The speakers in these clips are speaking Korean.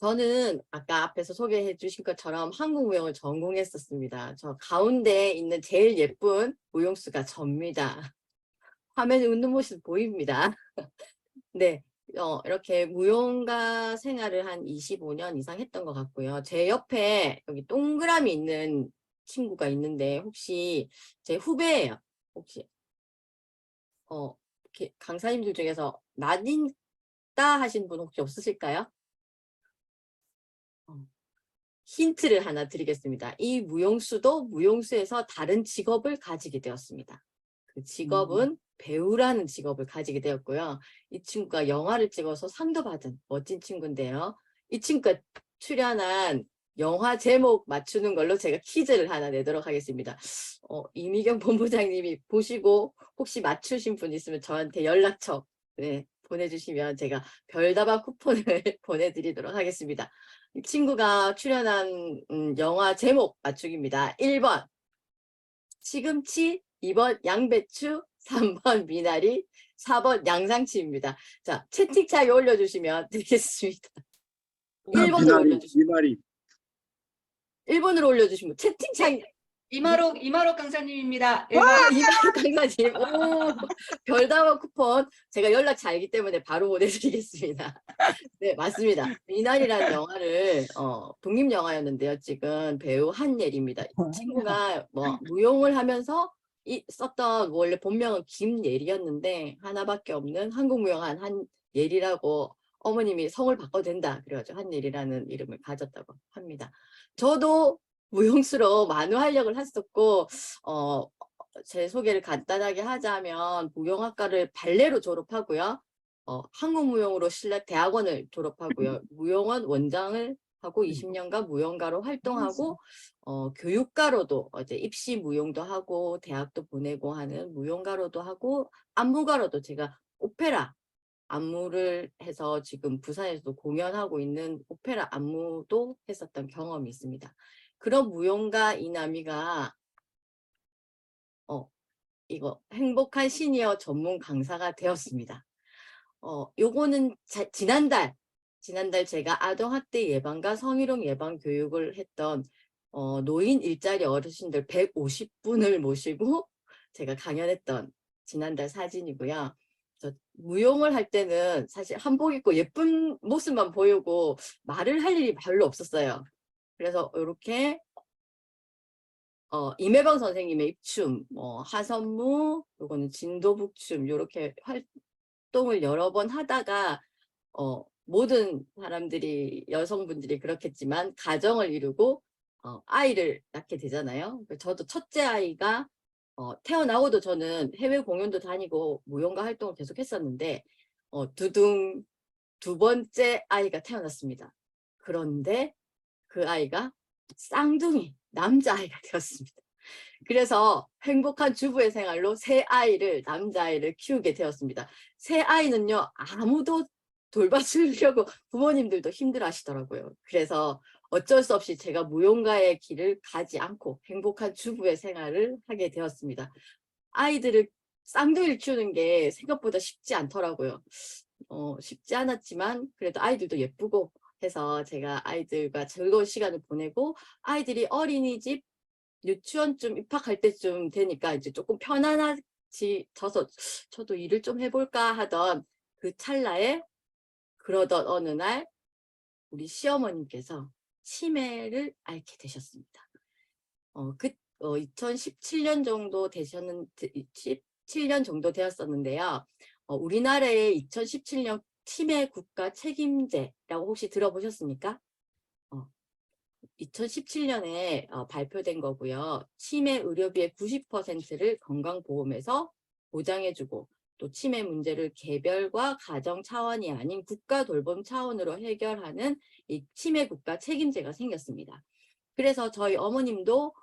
저는 아까 앞에서 소개해 주신 것처럼 한국 무용을 전공했었습니다. 저 가운데 있는 제일 예쁜 무용수가 접니다. 화면에 웃는 모습 보입니다. 네. 이렇게 무용가 생활을 한 25년 이상 했던 것 같고요. 제 옆에 여기 동그라미 있는 친구가 있는데 혹시 제 후배예요. 혹시 이렇게 강사님들 중에서 나딘 따 하신 분 혹시 없으실까요? 어, 힌트를 하나 드리겠습니다. 이 무용수도 무용수에서 다른 직업을 가지게 되었습니다. 그 직업은 배우라는 직업을 가지게 되었고요. 이 친구가 영화를 찍어서 상도 받은 멋진 친구인데요. 이 친구가 출연한 영화 제목 맞추는 걸로 제가 퀴즈를 하나 내도록 하겠습니다. 이미경 본부장님이 보시고 혹시 맞추신 분 있으면 저한테 연락처 보내주시면 제가 별다방 쿠폰을 보내드리도록 하겠습니다. 이 친구가 출연한 영화 제목 맞추기입니다. 1번 시금치, 2번 양배추, 3번 미나리, 4번 양상치입니다. 자, 채팅창에 올려주시면 되겠습니다. 1번으로 올려주시면. 미나리. 1번으로 올려주시면 채팅창. 이마록 강사님입니다. 이마록 강사님. 오, 별다방 쿠폰 제가 연락처 알기 때문에 바로 보내드리겠습니다. 네, 맞습니다. 미나리라는 영화를 독립영화였는데요. 지금 배우 한예리입니다. 친구가 뭐 무용을 하면서 썼던 원래 본명은 김예리였는데 하나밖에 없는 한국 무용한 한예리라고 어머님이 성을 바꿔도 된다. 그래가지고 한예리라는 이름을 가졌다고 합니다. 저도 무용수로 만우활력을 했었고 제 소개를 간단하게 하자면 무용학과를 발레로 졸업하고요. 한국무용으로 대학원을 졸업하고요. 무용원 원장을 하고 20년간 무용가로 활동하고 교육가로도 이제 입시 무용도 하고 대학도 보내고 하는 무용가로도 하고 안무가로도 제가 오페라 안무를 해서 지금 부산에서도 공연하고 있는 오페라 안무도 했었던 경험이 있습니다. 그런 무용가 이남이가 이거 행복한 시니어 전문 강사가 되었습니다. 요거는 지난달 제가 아동학대 예방과 성희롱 예방 교육을 했던 노인 일자리 어르신들 150분을 모시고 제가 강연했던 지난달 사진이고요. 저 무용을 할 때는 사실 한복 입고 예쁜 모습만 보이고 말을 할 일이 별로 없었어요. 그래서 이렇게 임혜방 선생님의 입춤, 하선무, 요거는 진도북춤 이렇게 활동을 여러 번 하다가 모든 사람들이 여성분들이 그렇겠지만 가정을 이루고 아이를 낳게 되잖아요. 저도 첫째 아이가 태어나고도 저는 해외 공연도 다니고 무용가 활동을 계속 했었는데 두둥 두 번째 아이가 태어났습니다. 그런데 그 아이가 쌍둥이 남자아이가 되었습니다. 그래서 행복한 주부의 생활로 새 아이를 남자아이를 키우게 되었습니다. 새 아이는요 아무도 돌봐주려고 부모님들도 힘들어 하시더라고요. 그래서 어쩔 수 없이 제가 무용가의 길을 가지 않고 행복한 주부의 생활을 하게 되었습니다. 아이들을 쌍둥이를 키우는 게 생각보다 쉽지 않더라고요. 쉽지 않았지만 그래도 아이들도 예쁘고 해서 제가 아이들과 즐거운 시간을 보내고 아이들이 어린이집 유치원쯤 입학할 때쯤 되니까 이제 조금 편안해져서 저도 일을 좀 해볼까 하던 그 찰나에 그러던 어느 날 우리 시어머님께서 치매를 앓게 되셨습니다. 2017년 정도 17년 정도 되었었는데요. 우리나라의 2017년 치매 국가 책임제라고 혹시 들어보셨습니까? 2017년에 발표된 거고요. 치매 의료비의 90%를 건강보험에서 보장해주고 또 치매 문제를 개별과 가정 차원이 아닌 국가 돌봄 차원으로 해결하는 이 치매 국가 책임제가 생겼습니다. 그래서 저희 어머님도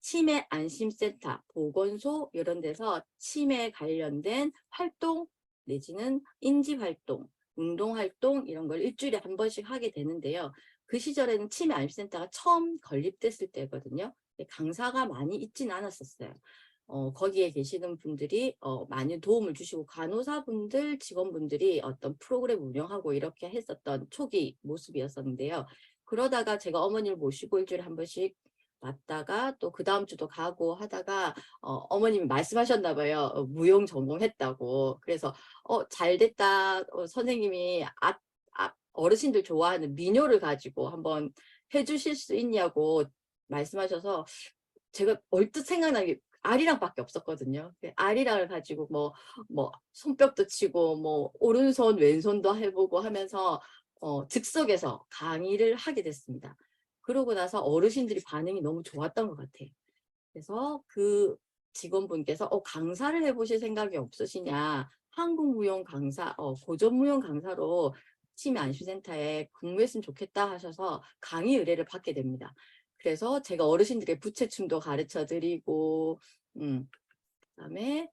치매 안심센터, 보건소 이런 데서 치매 관련된 활동 내지는 인지활동, 운동활동 이런 걸 일주일에 한 번씩 하게 되는데요. 그 시절에는 치매 안심센터가 처음 건립됐을 때거든요. 강사가 많이 있진 않았었어요. 거기에 계시는 분들이 많이 도움을 주시고 간호사분들, 직원분들이 어떤 프로그램 운영하고 이렇게 했었던 초기 모습이었었는데요. 그러다가 제가 어머니를 모시고 일주일에 한 번씩 왔다가 또 그 다음 주도 가고 하다가 어머님이 말씀하셨나 봐요. 무용 전공했다고. 그래서 잘 됐다. 선생님이 어르신들 좋아하는 민요를 가지고 한번 해주실 수 있냐고 말씀하셔서 제가 얼뜻 생각나는 게 아리랑밖에 없었거든요. 아리랑을 가지고 뭐 손뼉도 치고 뭐 오른손 왼손도 해보고 하면서 즉석에서 강의를 하게 됐습니다. 그러고 나서 어르신들이 반응이 너무 좋았던 것 같아요. 그래서 그 직원분께서 강사를 해보실 생각이 없으시냐, 한국무용 강사, 고전무용 강사로 치매 안심센터에 근무했으면 좋겠다 하셔서 강의 의뢰를 받게 됩니다. 그래서 제가 어르신들의 부채춤도 가르쳐 드리고 그다음에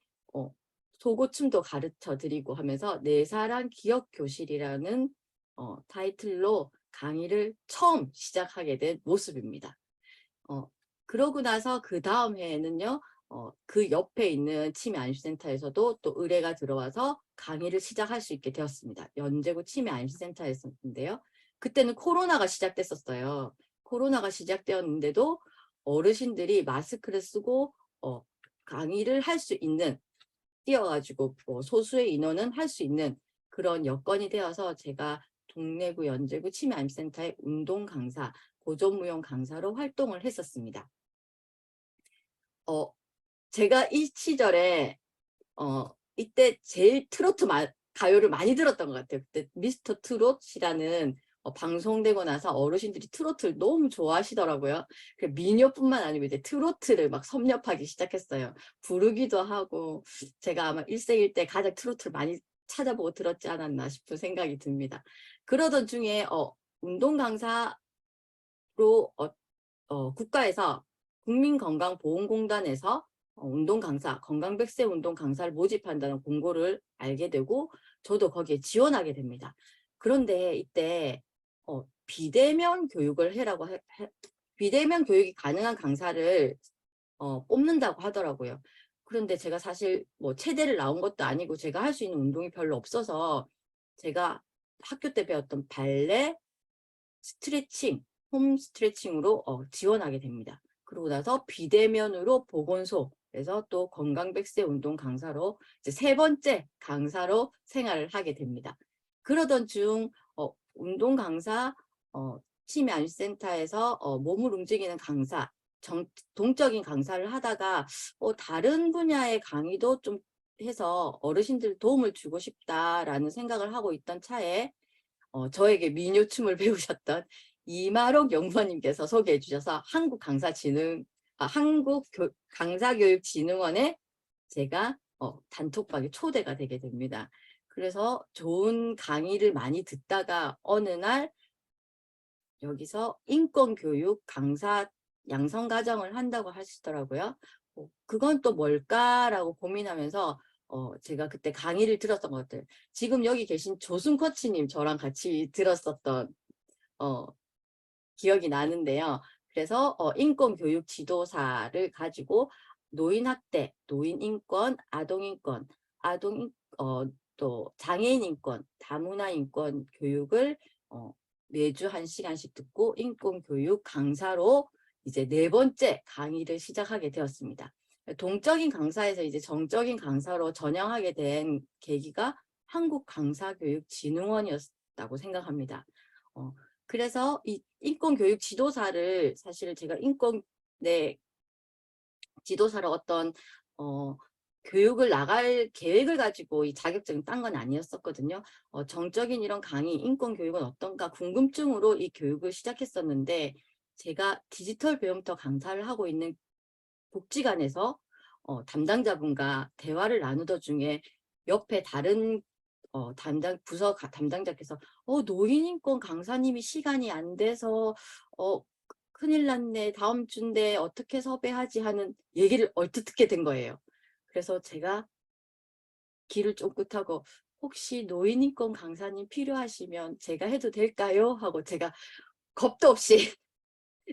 소고춤도 가르쳐 드리고 하면서 내 사랑 기억 교실이라는 타이틀로 강의를 처음 시작하게 된 모습입니다. 그러고 나서 그 다음 해에는요, 그 옆에 있는 치매 안심센터에서도 또 의뢰가 들어와서 강의를 시작할 수 있게 되었습니다. 연제구 치매 안심센터였는데요. 그때는 코로나가 시작됐었어요. 코로나가 시작되었는데도 어르신들이 마스크를 쓰고 강의를 할 수 있는, 뛰어가지고 소수의 인원은 할 수 있는 그런 여건이 되어서 제가 동래구 연제구 치매 안심센터의 운동 강사, 고전무용 강사로 활동을 했었습니다. 제가 이 시절에 이때 제일 가요를 많이 들었던 것 같아요. 그때 미스터 트롯이라는 방송되고 나서 어르신들이 트로트를 너무 좋아하시더라고요. 민요뿐만 아니고 이제 트로트를 막 섭렵하기 시작했어요. 부르기도 하고 제가 아마 일생일 때 가장 트로트를 많이 찾아보고 들었지 않았나 싶은 생각이 듭니다. 그러던 중에 운동 강사로 국가에서 국민건강보험공단에서 운동 강사, 건강백세 운동 강사를 모집한다는 공고를 알게 되고 저도 거기에 지원하게 됩니다. 그런데 이때 비대면 교육을 해라고 비대면 교육이 가능한 강사를 뽑는다고 하더라고요. 그런데 제가 사실 뭐 체대를 나온 것도 아니고 제가 할 수 있는 운동이 별로 없어서 제가 학교 때 배웠던 발레, 스트레칭, 홈 스트레칭으로 지원하게 됩니다. 그러고 나서 비대면으로 보건소에서 또 건강백세 운동 강사로 이제 3번째 강사로 생활을 하게 됩니다. 그러던 중 운동 강사, 치매 안심센터에서 몸을 움직이는 강사, 동적인 강사를 하다가 다른 분야의 강의도 좀 해서 어르신들 도움을 주고 싶다라는 생각을 하고 있던 차에 저에게 민요춤을 배우셨던 이마록 연구원님께서 소개해 주셔서 한국강사교육진흥원에 제가 단톡방에 초대가 되게 됩니다. 그래서 좋은 강의를 많이 듣다가 어느 날 여기서 인권교육 강사 양성과정을 한다고 하시더라고요. 그건 또 뭘까라고 고민하면서 제가 그때 강의를 들었던 것 같아요. 지금 여기 계신 조순 코치님 저랑 같이 들었었던 기억이 나는데요. 그래서 인권교육 지도사를 가지고 노인학대, 노인인권, 아동인권, 또 장애인인권, 다문화인권 교육을 매주 1시간씩 듣고 인권교육 강사로 이제 4번째 강의를 시작하게 되었습니다. 동적인 강사에서 이제 정적인 강사로 전향하게 된 계기가 한국강사교육진흥원이었다고 생각합니다. 그래서 이 인권교육 지도사를 사실 제가 인권의 지도사로 어떤 교육을 나갈 계획을 가지고 이 자격증을 딴 건 아니었었거든요. 정적인 이런 강의, 인권교육은 어떤가 궁금증으로 이 교육을 시작했었는데 제가 디지털 배움터 강사를 하고 있는 복지관에서 담당자분과 대화를 나누던 중에 옆에 다른 부서 담당자께서 노인인권 강사님이 시간이 안 돼서 큰일 났네, 다음 주인데 어떻게 섭외하지 하는 얘기를 얼핏 듣게 된 거예요. 그래서 제가 귀를 쫑긋하고 혹시 노인인권 강사님 필요하시면 제가 해도 될까요? 하고 제가 겁도 없이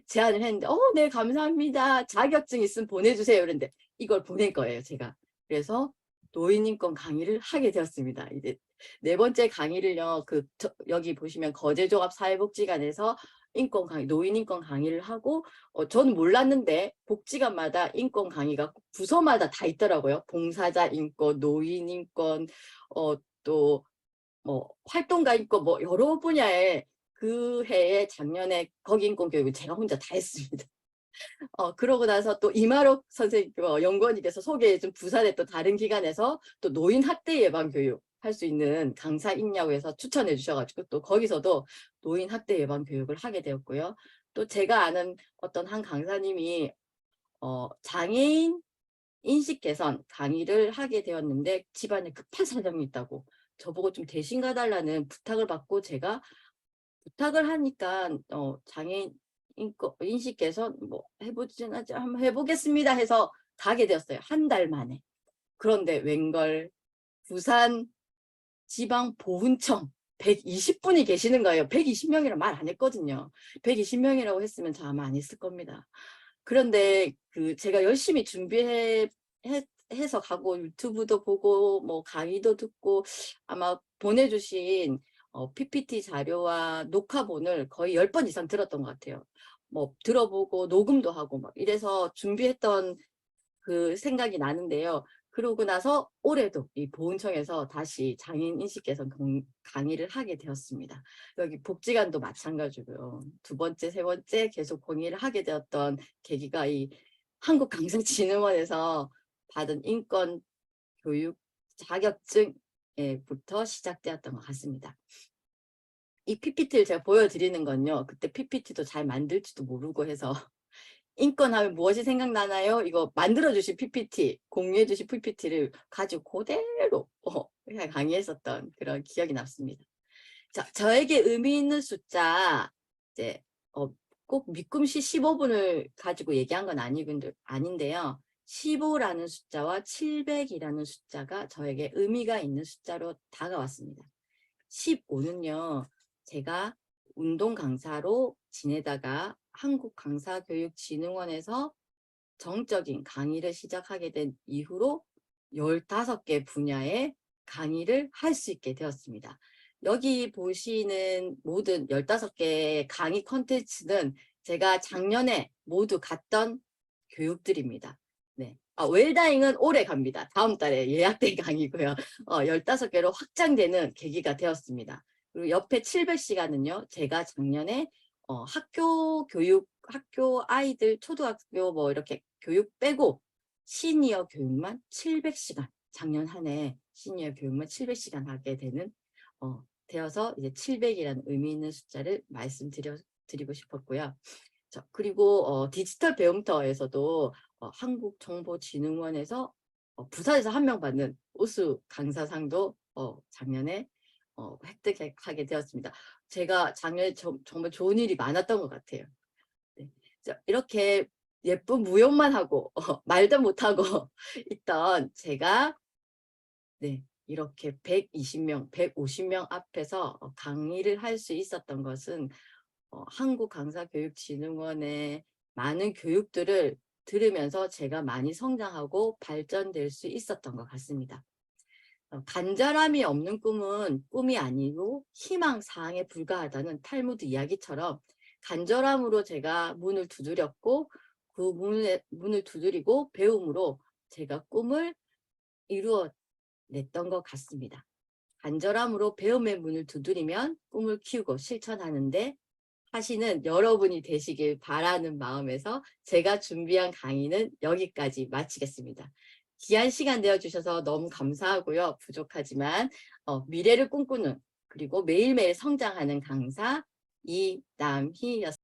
제안을 했는데 네 감사합니다. 자격증 있으면 보내주세요. 그런데 이걸 보낼 거예요, 제가. 그래서 노인인권 강의를 하게 되었습니다. 이제 네 번째 강의를요, 여기 보시면 거제종합사회복지관에서 인권 강의, 노인 인권 강의를 하고, 저는 몰랐는데 복지관마다 인권 강의가 부서마다 다 있더라고요. 봉사자 인권, 노인 인권, 또 뭐 활동가 인권, 뭐 여러 분야에 그 해에 작년에 거기 인권 교육을 제가 혼자 다 했습니다. 그러고 나서 또 이마록 선생님, 연구원님께서 소개해준 부산의 또 다른 기관에서 또 노인 학대 예방 교육 할 수 있는 강사 있냐고 해서 추천해 주셔가지고 또 거기서도 노인 학대 예방 교육을 하게 되었고요. 또 제가 아는 어떤 한 강사님이 장애인 인식 개선 강의를 하게 되었는데 집안에 급한 사정이 있다고 저보고 좀 대신 가달라는 부탁을 받고 제가 부탁을 하니까 장애인 인식 개선 뭐 해보진 하지 한번 해보겠습니다 해서 가게 되었어요. 한 달 만에. 그런데 웬걸 부산 지방보훈청 120분이 계시는 거예요. 120명이라 말 안 했거든요. 120명이라고 했으면 저 아마 안 했을 겁니다. 그런데 제가 열심히 준비해서 가고 유튜브도 보고 뭐 강의도 듣고 아마 보내주신 PPT 자료와 녹화본을 거의 10번 이상 들었던 것 같아요. 뭐 들어보고 녹음도 하고 막 이래서 준비했던 그 생각이 나는데요. 그러고 나서 올해도 이 보훈청에서 다시 장애인 인식 개선 강의를 하게 되었습니다. 여기 복지관도 마찬가지고요. 두 번째, 세 번째 계속 강의를 하게 되었던 계기가 이 한국강사진흥원에서 받은 인권 교육 자격증부터 시작되었던 것 같습니다. 이 PPT를 제가 보여드리는 건요. 그때 PPT도 잘 만들지도 모르고 해서 인권하면 무엇이 생각나나요? 이거 만들어주신 PPT, 공유해주신 PPT를 가지고 그대로 강의했었던 그런 기억이 남습니다. 자, 저에게 의미 있는 숫자, 이제 꼭 미꿈씨 15분을 가지고 얘기한 건 아닌데요. 15라는 숫자와 700이라는 숫자가 저에게 의미가 있는 숫자로 다가왔습니다. 15는요, 제가 운동 강사로 지내다가 한국강사교육진흥원에서 정적인 강의를 시작하게 된 이후로 15개 분야의 강의를 할 수 있게 되었습니다. 여기 보시는 모든 15개 강의 콘텐츠는 제가 작년에 모두 갔던 교육들입니다. 네. 웰다잉은 올해 갑니다. 다음 달에 예약된 강의고요. 15개로 확장되는 계기가 되었습니다. 그리고 옆에 700시간은요. 제가 작년에 학교 아이들 초등학교 뭐 이렇게 교육 빼고 시니어 교육만 700시간, 작년 한 해 시니어 교육만 700시간 하게 되어서 이제 700이라는 의미 있는 숫자를 말씀드리고 싶었고요. 그리고 디지털 배움터에서도 한국정보진흥원에서 부산에서 한 명 받는 우수 강사상도 작년에 획득하게 되었습니다. 제가 작년에 정말 좋은 일이 많았던 것 같아요. 네. 이렇게 예쁜 무용만 하고 말도 못하고 있던 제가 이렇게 120명, 150명 앞에서 강의를 할 수 있었던 것은 한국강사교육진흥원의 많은 교육들을 들으면서 제가 많이 성장하고 발전될 수 있었던 것 같습니다. 간절함이 없는 꿈은 꿈이 아니고 희망사항에 불과하다는 탈무드 이야기처럼 간절함으로 제가 문을 두드렸고 그 문을 두드리고 배움으로 제가 꿈을 이루어냈던 것 같습니다. 간절함으로 배움의 문을 두드리면 꿈을 키우고 실천하는데 하시는 여러분이 되시길 바라는 마음에서 제가 준비한 강의는 여기까지 마치겠습니다. 귀한 시간 내어주셔서 너무 감사하고요. 부족하지만 미래를 꿈꾸는 그리고 매일매일 성장하는 강사 이남희였습니다.